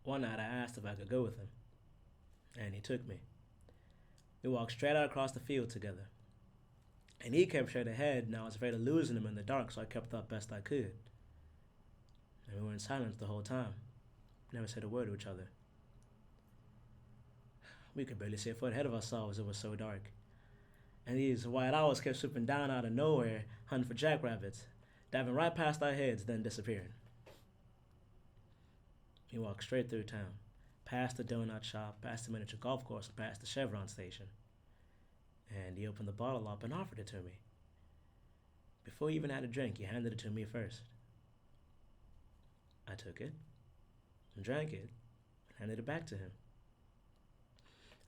One night I asked if I could go with him, and he took me. We walked straight out across the field together. And he kept straight ahead, and I was afraid of losing him in the dark, so I kept up best I could. And we were in silence the whole time. Never said a word to each other. We could barely see a foot ahead of ourselves, it was so dark. And these white owls kept swooping down out of nowhere, hunting for jackrabbits, diving right past our heads, then disappearing. We walked straight through town, past the donut shop, past the miniature golf course, and past the Chevron station. And he opened the bottle up and offered it to me. Before he even had a drink, he handed it to me first. I took it, and drank it, and handed it back to him.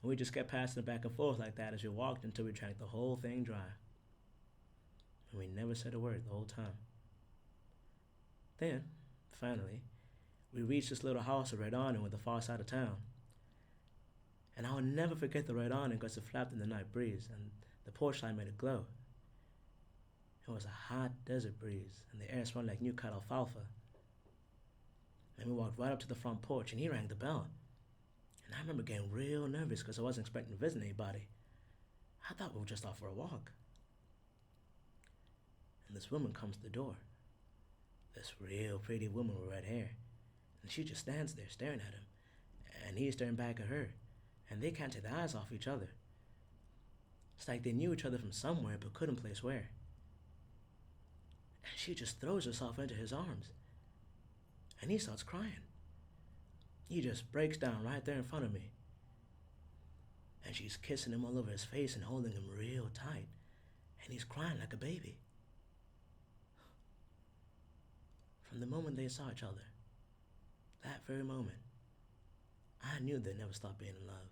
And we just kept passing it back and forth like that as we walked until we drank the whole thing dry. And we never said a word the whole time. Then, finally, we reached this little house of red awning on the far side of town. And I will never forget the red awning because it flapped in the night breeze, and the porch light made it glow. It was a hot desert breeze, and the air smelled like new cut alfalfa. And we walked right up to the front porch, and he rang the bell. And I remember getting real nervous because I wasn't expecting to visit anybody. I thought we were just off for a walk. And this woman comes to the door. This real pretty woman with red hair. And she just stands there staring at him. And he's staring back at her. And they can't take their eyes off each other. It's like they knew each other from somewhere but couldn't place where. And she just throws herself into his arms. And he starts crying. He just breaks down right there in front of me. And she's kissing him all over his face and holding him real tight. And he's crying like a baby. From the moment they saw each other, that very moment, I knew they'd never stop being in love.